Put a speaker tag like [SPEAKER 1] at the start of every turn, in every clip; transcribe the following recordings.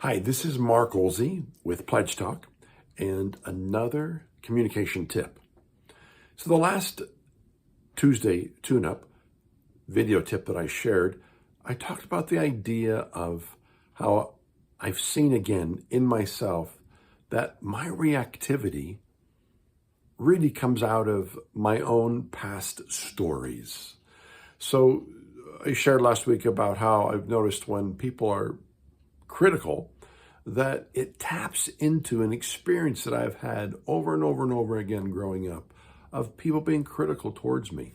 [SPEAKER 1] Hi, this is Mark Oelze with PLEDGEtalk and another communication tip. So the last Tuesday tune-up video tip that I shared, I talked about the idea of how I've seen again in myself that my reactivity really comes out of my own past stories. So I shared last week about how I've noticed when people are critical, that it taps into an experience that I've had over and over and over again growing up of people being critical towards me,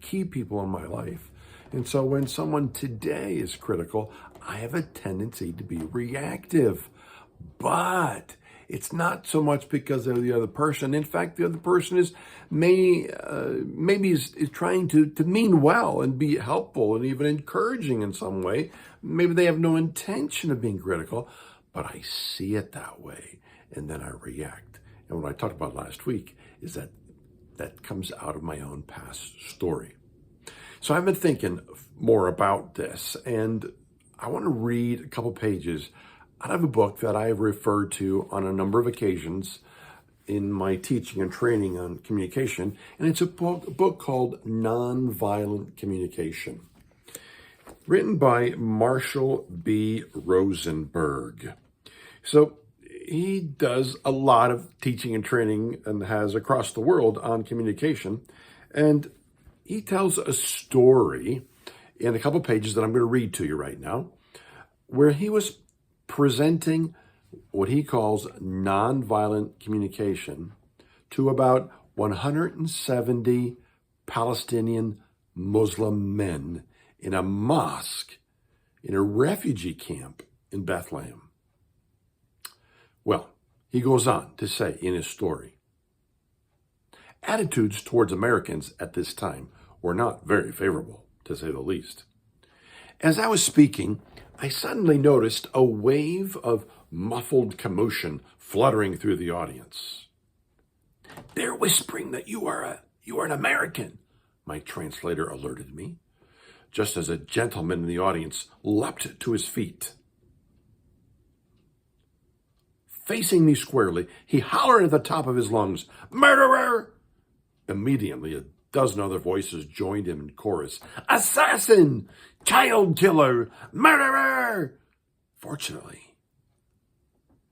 [SPEAKER 1] key people in my life. And so when someone today is critical, I have a tendency to be reactive. But it's not so much because of the other person. In fact, the other person is maybe is trying to mean well and be helpful and even encouraging in some way. Maybe they have no intention of being critical, but I see it that way, and then I react. And what I talked about last week is that comes out of my own past story. So I've been thinking more about this, and I want to read a couple pages out of a book that I have referred to on a number of occasions in my teaching and training on communication, and it's a book called Nonviolent Communication, written by Marshal B. Rosenberg. So he does a lot of teaching and training and has across the world on communication, and he tells a story in a couple pages that I'm going to read to you right now, where he was presenting what he calls nonviolent communication to about 170 Palestinian Muslim men in a mosque in a refugee camp in Bethlehem. Well, he goes on to say in his story, attitudes towards Americans at this time were not very favorable, to say the least. As I was speaking, I suddenly noticed a wave of muffled commotion fluttering through the audience. They're whispering that you are an American, my translator alerted me, just as a gentleman in the audience leapt to his feet. Facing me squarely, he hollered at the top of his lungs, "Murderer!" Immediately, a dozen other voices joined him in chorus. "Assassin! Child killer! Murderer!" Fortunately,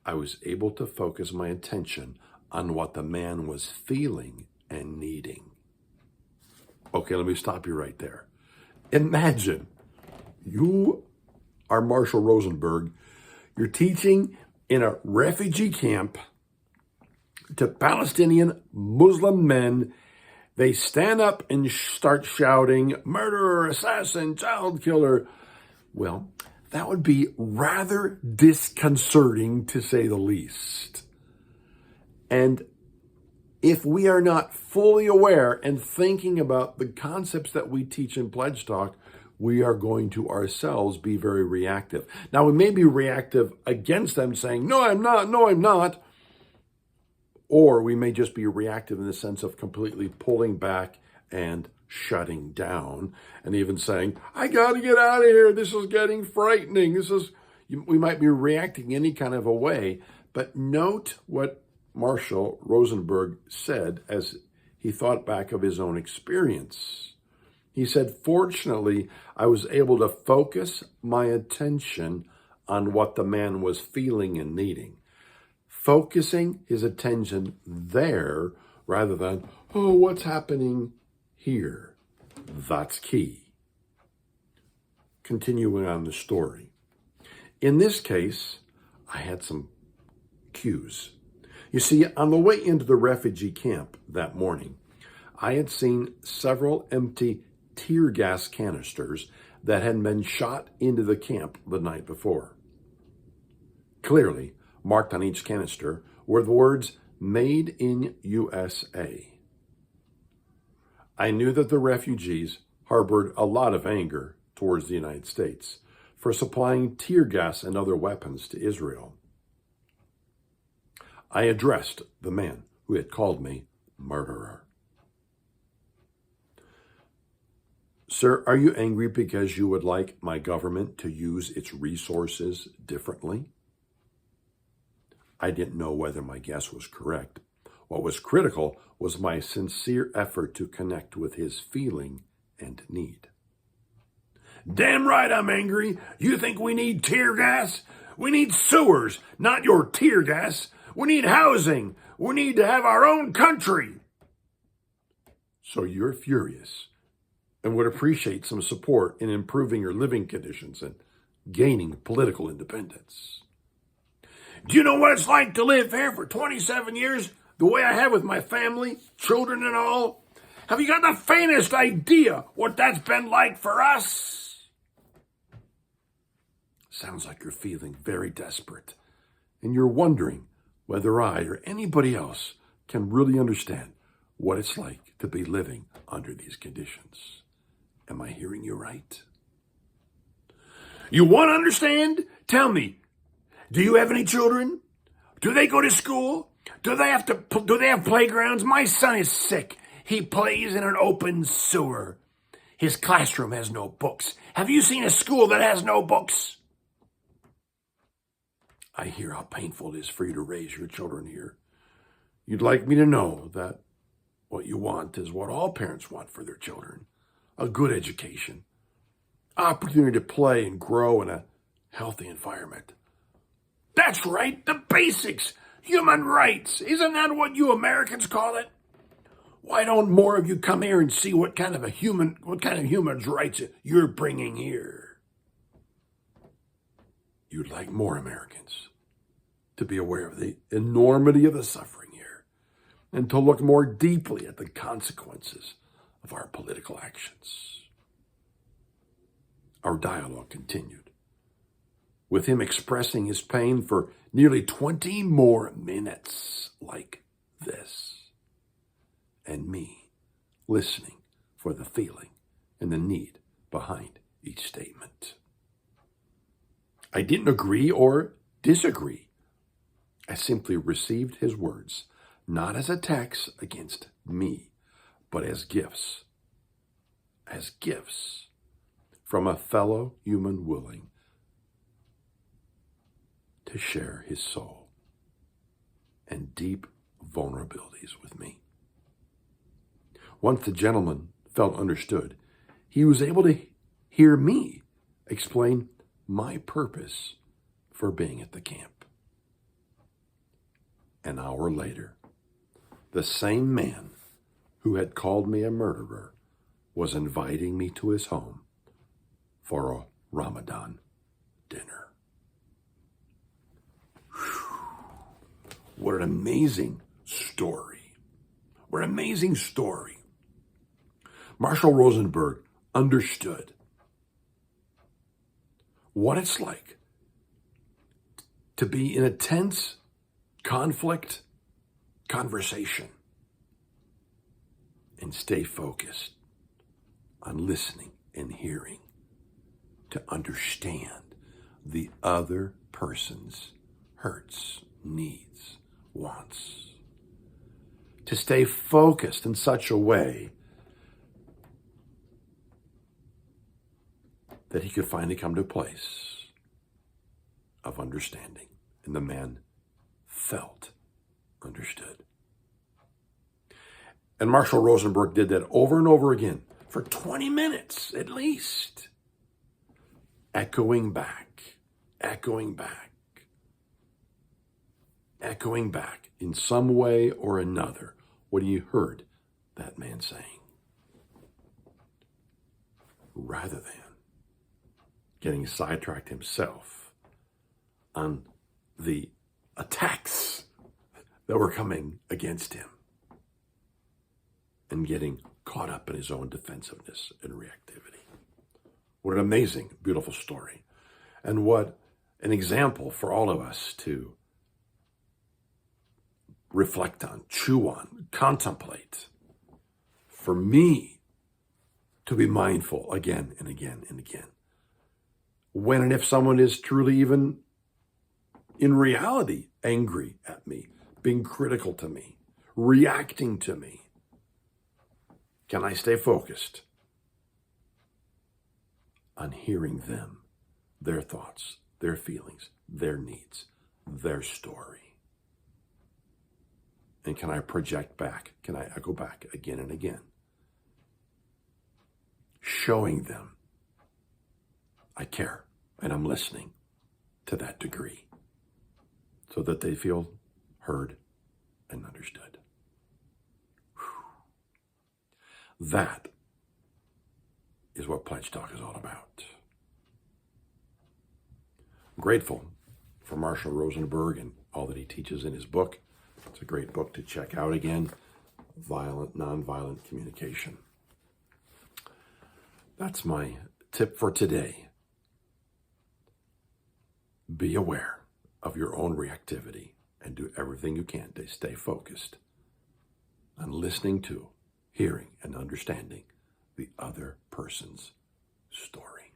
[SPEAKER 1] I was able to focus my attention on what the man was feeling and needing. Okay, let me stop you right there. Imagine you are Marshal Rosenberg. You're teaching in a refugee camp to Palestinian Muslim men. They stand up and start shouting, "Murderer, assassin, child killer." Well, that would be rather disconcerting, to say the least. And if we are not fully aware and thinking about the concepts that we teach in PLEDGEtalk, we are going to ourselves be very reactive. Now, we may be reactive against them saying, "No, I'm not, no, I'm not." Or we may just be reactive in the sense of completely pulling back and shutting down and even saying, "I got to get out of here. This is getting frightening." We might be reacting any kind of a way, but note what Marshal Rosenberg said as he thought back of his own experience. He said, "Fortunately, I was able to focus my attention on what the man was feeling and needing." Focusing his attention there rather than, "Oh, what's happening here?" That's key. Continuing on the story. In this case, I had some cues. You see, on the way into the refugee camp that morning, I had seen several empty tear gas canisters that had been shot into the camp the night before. Clearly, marked on each canister were the words, "Made in USA." I knew that the refugees harbored a lot of anger towards the United States for supplying tear gas and other weapons to Israel. I addressed the man who had called me murderer. "Sir, are you angry because you would like my government to use its resources differently?" I didn't know whether my guess was correct. What was critical was my sincere effort to connect with his feeling and need. Damn right I'm angry. You think we need tear gas? We need sewers, not your tear gas. We need housing. We need to have our own country. So you're furious and would appreciate some support in improving your living conditions and gaining political independence. Do you know what it's like to live here for 27 years, the way I have with my family, children and all? Have you got the faintest idea what that's been like for us? Sounds like you're feeling very desperate, and you're wondering whether I or anybody else can really understand what it's like to be living under these conditions. Am I hearing you right? You want to understand? Tell me, do you have any children? Do they go to school? Do they have playgrounds? My son is sick. He plays in an open sewer. His classroom has no books. Have you seen a school that has no books? I hear how painful it is for you to raise your children here. You'd like me to know that what you want is what all parents want for their children: a good education, opportunity to play and grow in a healthy environment. That's right, the basics, human rights. Isn't that what you Americans call it? Why don't more of you come here and see what kind of human rights you're bringing here? You'd like more Americans to be aware of the enormity of the suffering here and to look more deeply at the consequences of our political actions. Our dialogue continued, with him expressing his pain for nearly 20 more minutes like this, and me listening for the feeling and the need behind each statement. I didn't agree or disagree. I simply received his words, not as attacks against me, but as gifts from a fellow human willing to share his soul and deep vulnerabilities with me. Once the gentleman felt understood, he was able to hear me explain my purpose for being at the camp. An hour later, the same man who had called me a murderer was inviting me to his home for a Ramadan dinner. Whew. What an amazing story. What an amazing story. Marshal Rosenberg understood what it's like to be in a tense conflict conversation and stay focused on listening and hearing to understand the other person's hurts, needs, wants. To stay focused in such a way that he could finally come to a place of understanding. And the man felt understood. And Marshal Rosenberg did that over and over again for 20 minutes at least, echoing back in some way or another what he heard that man saying, rather than getting sidetracked himself on the attacks that were coming against him and getting caught up in his own defensiveness and reactivity. What an amazing, beautiful story. And what an example for all of us to reflect on, chew on, contemplate. For me to be mindful again and again and again. When and if someone is truly even in reality angry at me, being critical to me, reacting to me, can I stay focused on hearing them, their thoughts, their feelings, their needs, their story? And can I project back? Can I echo back again and again? Showing them I care and I'm listening to that degree so that they feel heard and understood. Whew. That is what Pledge Talk is all about. I'm grateful for Marshal Rosenberg and all that he teaches in his book. It's a great book to check out again, Nonviolent Communication. That's my tip for today. Be aware of your own reactivity and do everything you can to stay focused on listening to, hearing, and understanding the other person's story.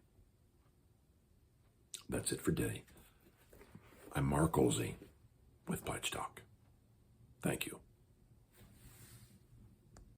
[SPEAKER 1] That's it for today. I'm Mark Oelze with Pledge Talk. Thank you.